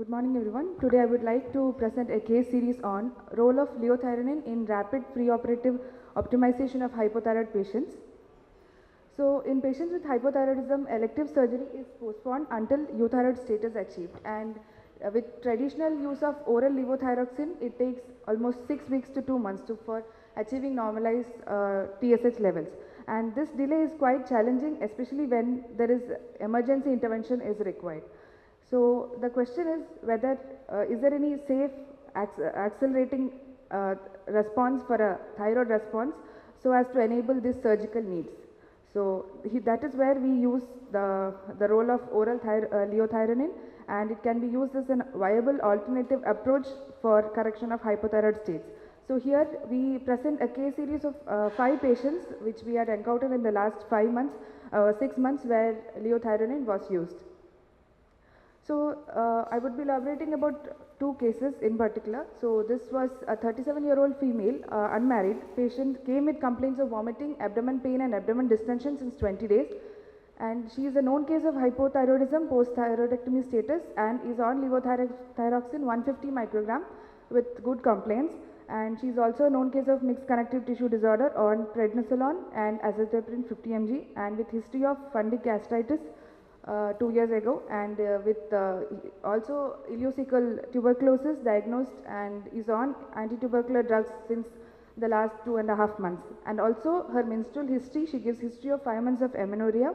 Good morning everyone. Today I would like to present a case series on role of liothyronine in rapid preoperative optimization of hypothyroid patients. So in patients with hypothyroidism, elective surgery is postponed until euthyroid state is achieved, and with traditional use of oral levothyroxine, it takes almost 6 weeks to 2 months for achieving normalized TSH levels, and this delay is quite challenging, especially when there is emergency intervention is required. So the question is whether is there any safe accelerating response for a thyroid response so as to enable this surgical needs. So that is where we use the role of oral liothyronine, and it can be used as a viable alternative approach for correction of hypothyroid states. So here we present a case series of 5 patients which we had encountered in the last 5 months, 6 months where liothyronine was used. So I would be elaborating about 2 cases in particular. So this was a 37-year-old female, unmarried patient, came with complaints of vomiting, abdomen pain and abdomen distension since 20 days. And she is a known case of hypothyroidism post-thyroidectomy status and is on levothyroxine 150 microgram with good complaints. And she is also a known case of mixed connective tissue disorder on prednisolone and azathioprine 50 mg and with history of fundic gastritis 2 years ago, and with also ileocecal tuberculosis diagnosed and is on anti-tubercular drugs since the last 2.5 months. And also her menstrual history, she gives history of 5 months of amenorrhea.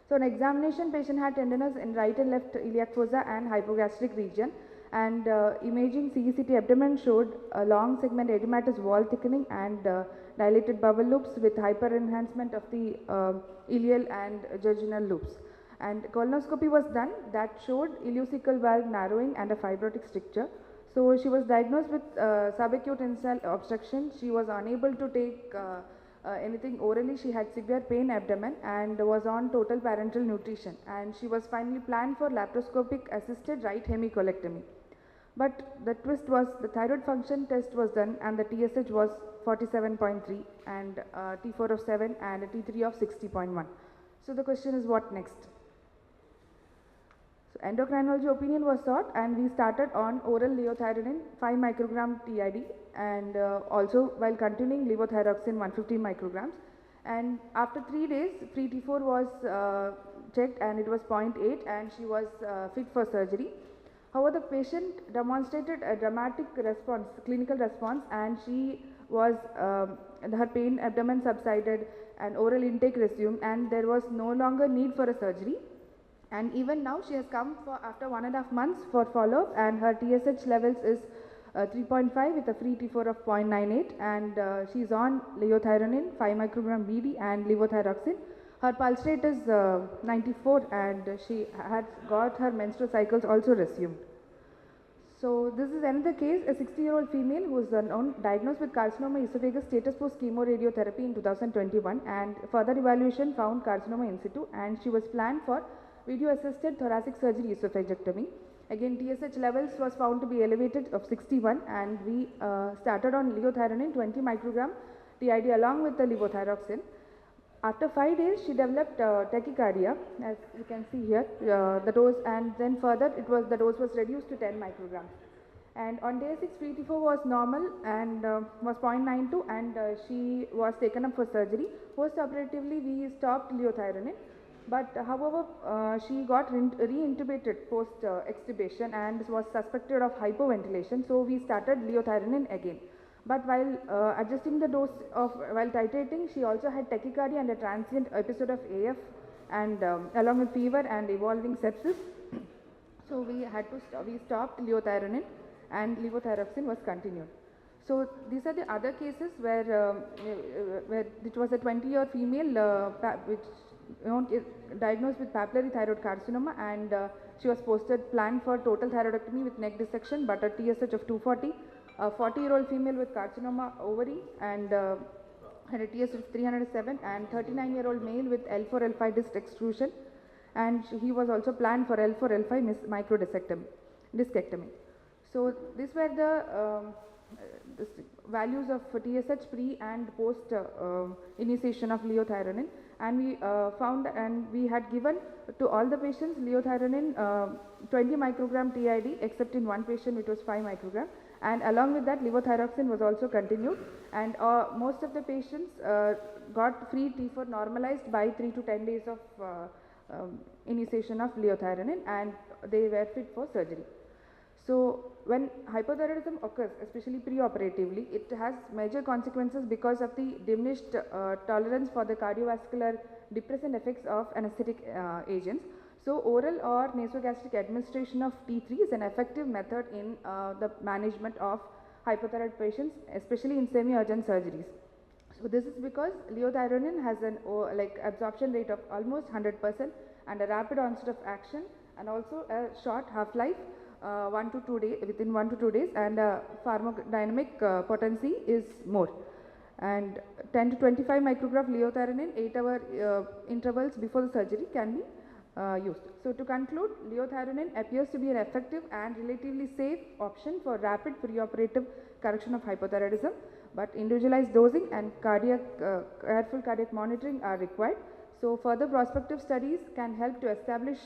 So on examination, patient had tenderness in right and left iliac fossa and hypogastric region, and imaging CECT abdomen showed a long segment edematous wall thickening and dilated bowel loops with hyper enhancement of the ileal and jejunal loops. And colonoscopy was done that showed ileocecal valve narrowing and a fibrotic stricture. So she was diagnosed with subacute intestinal obstruction. She was unable to take anything orally. She had severe pain abdomen and was on total parenteral nutrition, and she was finally planned for laparoscopic assisted right hemicolectomy. But the twist was the thyroid function test was done and the TSH was 47.3 and T4 of 7 and a T3 of 60.1. So the question is, what next? So endocrinology opinion was sought, and we started on oral liothyronine 5 microgram TID, and also while continuing levothyroxine 150 micrograms. And after 3 days, free T4 was checked and it was 0.8 and she was fit for surgery. However, the patient demonstrated a dramatic response, clinical response, and she was, her pain abdomen subsided and oral intake resumed, and there was no longer need for a surgery. And even now she has come for after 1.5 months for follow-up, and her TSH levels is 3.5 with a free T4 of 0.98, and she is on liothyronine 5 microgram BD and levothyroxine. Her pulse rate is 94 and she had got her menstrual cycles also resumed. So this is another case, a 60-year-old female who was diagnosed with carcinoma esophagus status post chemoradiotherapy in 2021, and further evaluation found carcinoma in situ, and she was planned for video assisted thoracic surgery esophagectomy. Again, TSH levels was found to be elevated of 61, and we started on liothyronine 20 microgram TID along with the levothyroxine. After 5 days, she developed tachycardia, as you can see here, the dose, and then further the dose was reduced to 10 micrograms. And on day 6, free T4 was normal and was 0.92, and she was taken up for surgery. Post-operatively, we stopped liothyronine, but however, she got re-intubated post-extubation and was suspected of hypoventilation, so we started liothyronine again. But while adjusting the dose while titrating, she also had tachycardia and a transient episode of AF, and along with fever and evolving sepsis. So we stopped liothyronine and levothyroxine was continued. So these are the other cases where it was a 20-year female which diagnosed with papillary thyroid carcinoma, and she was planned for total thyroidectomy with neck dissection, but a TSH of 240. A 40-year-old female with carcinoma ovary and had a TSH of 307, and 39-year-old male with L4 L5 disc extrusion, and he was also planned for L4 L5 discectomy. So these were the values of TSH pre and post initiation of liothyronine, and we found, and we had given to all the patients liothyronine 20 microgram TID, except in one patient it was 5 microgram, and along with that levothyroxine was also continued, and most of the patients got free T4 normalized by 3 to 10 days of initiation of liothyronine, and they were fit for surgery. So when hypothyroidism occurs, especially preoperatively, it has major consequences because of the diminished tolerance for the cardiovascular depressant effects of anesthetic agents. So oral or nasogastric administration of T3 is an effective method in the management of hypothyroid patients, especially in semi-urgent surgeries. So this is because liothyronine has an absorption rate of almost 100% and a rapid onset of action, and also a short half-life, 1 to 2 days, within 1 to 2 days, and pharmacodynamic potency is more. And 10 to 25 microgram liothyronine 8-hour intervals before the surgery can be used. So to conclude, liothyronine appears to be an effective and relatively safe option for rapid preoperative correction of hypothyroidism, but individualized dosing and careful cardiac monitoring are required. So further prospective studies can help to establish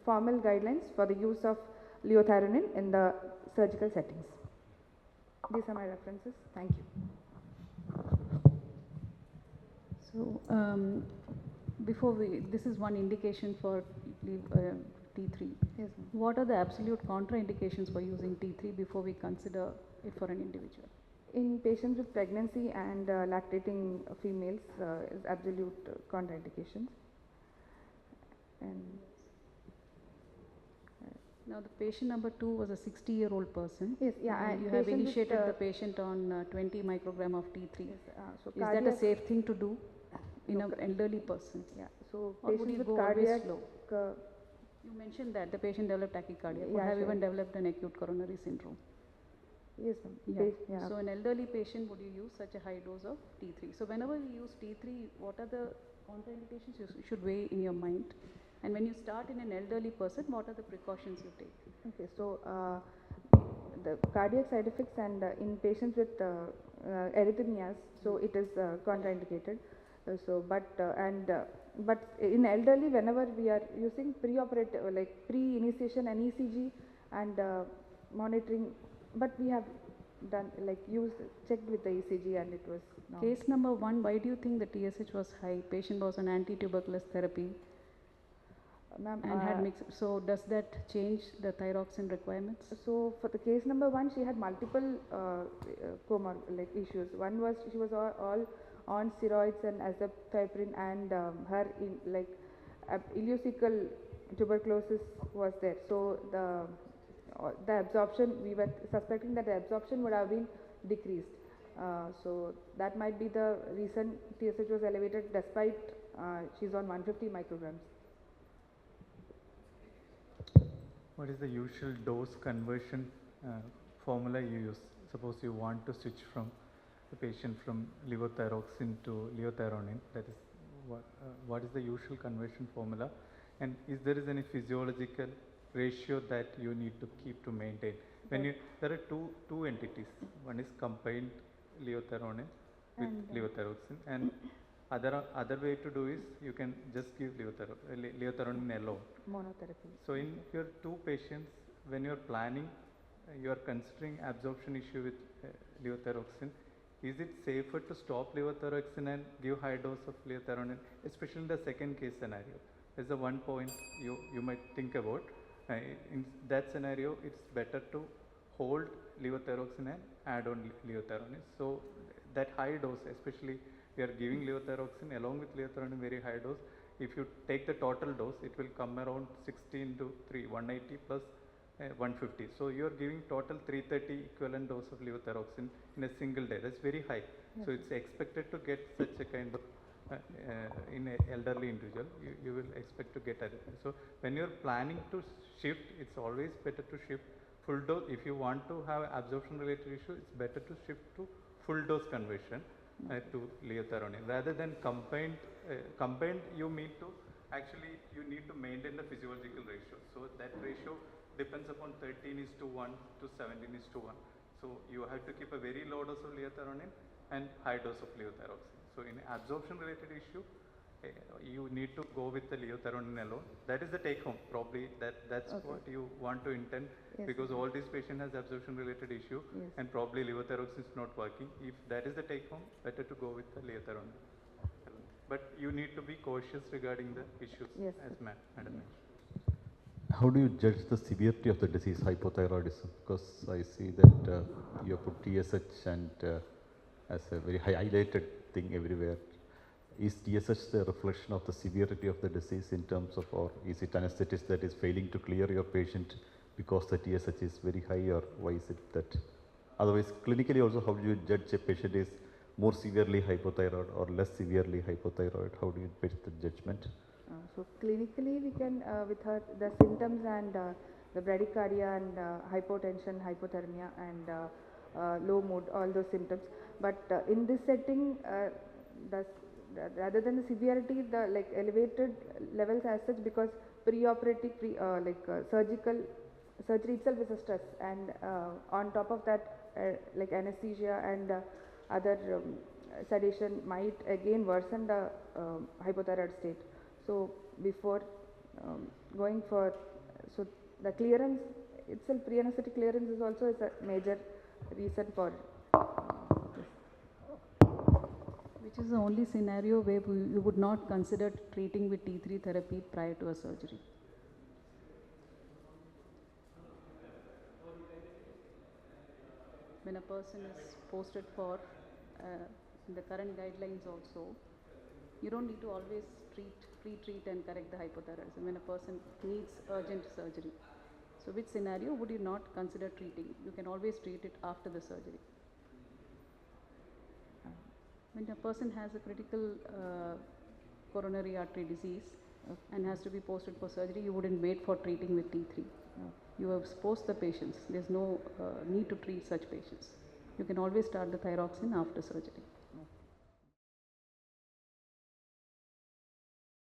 formal guidelines for the use of liothyronine in the surgical settings. These are my references. Thank you. So this is one indication for T3. Yes, what are the absolute contraindications for using T3 before we consider it for an individual? In patients with pregnancy and lactating females is absolute contraindications. And now the patient number 2 was a 60-year-old person. Yes, yeah. And you have initiated the patient on 20 microgram of T3. Yes, so is that a safe thing to do in an elderly person? Yeah. So or would you with go cardiac always slow? You mentioned that the patient developed tachycardia. Could yeah, have even developed an acute coronary syndrome. Yes, yeah. So an elderly patient, would you use such a high dose of T3? So whenever you use T3, what are the contraindications you should weigh in your mind? And when you start in an elderly person, what are the precautions you take? Okay, so the cardiac side effects and in patients with arrhythmias, so it is contraindicated. But in elderly, whenever we are using pre-operative, like pre-initiation and ECG and monitoring, but we have done checked with the ECG and it was normal. Case number 1, why do you think the TSH was high? Patient was on anti-tuberculous therapy and had mixed. So does that change the thyroxine requirements? So for the case number 1, she had multiple issues. One was she was all on steroids and azathioprine, and her ileocecal tuberculosis was there. So the absorption, we were suspecting that the absorption would have been decreased. So that might be the reason TSH was elevated despite she's on 150 micrograms. What is the usual dose conversion formula you use? Suppose you want to switch from the patient from levothyroxine to liothyronine, that is what is the usual conversion formula, and is there is any physiological ratio that you need to keep to maintain? When there are two entities, one is combined liothyronine with levothyroxine, and other way to do is you can just give liothyronine alone. Monotherapy. So in your 2 patients, when you are planning, you are considering absorption issue with levothyroxine, is it safer to stop levothyroxine and give high dose of liothyronine, especially in the second case scenario? There's the one point you might think about. In that scenario, it's better to hold levothyroxine and add on liothyronine. So that high dose, especially we are giving levothyroxine along with liothyronine very high dose. If you take the total dose, it will come around 16 to 3, 180 plus 150. So you are giving total 330 equivalent dose of levothyroxine in a single day. That's very high. Yes. So it's expected to get such a kind of in an elderly individual, you will expect to get arrhythmia. So when you're planning to shift, it's always better to shift full dose. If you want to have absorption related issue, it's better to shift to full dose conversion to liothyronine rather than combined. Combined, you need to maintain the physiological ratio. So that ratio depends upon 13:1 to 17:1. So you have to keep a very low dose of liothyronine and high dose of levothyroxine. So in absorption related issue, you need to go with the leothyronin alone. That is the take home. Probably that's Okay. what you want to intend, Yes. because all these patient has absorption related issue, Yes. and probably levothyroxine is not working. If that is the take home, better to go with the leothyronin alone. But you need to be cautious regarding the issues, Yes, as sir. Madam mentioned. How do you judge the severity of the disease, hypothyroidism? Because I see that you put TSH and as a very highlighted thing everywhere. Is TSH the reflection of the severity of the disease in terms of, or is it anesthetist that is failing to clear your patient because the TSH is very high, or why is it that? Otherwise, clinically also, how do you judge a patient is more severely hypothyroid or less severely hypothyroid? How do you make the judgment? So clinically, we can with her the symptoms and the bradycardia and hypotension, hypothermia, and low mood, all those symptoms. But in this setting, rather than the severity, the like elevated levels as such, because preoperative, surgery itself is a stress, and on top of that, like anesthesia and other sedation might again worsen the hypothyroid state. So before going for, so the clearance itself, pre-anesthetic clearance is also is a major reason for this. Which is the only scenario where you would not consider treating with T3 therapy prior to a surgery. When a person is posted for, in the current guidelines also, you don't need to always pre-treat and correct the hypothyroidism when a person needs urgent surgery. So which scenario would you not consider treating? You can always treat it after the surgery. When a person has a critical coronary artery disease and has to be posted for surgery, you wouldn't wait for treating with T3. You have post the patients. There's no need to treat such patients. You can always start the thyroxine after surgery.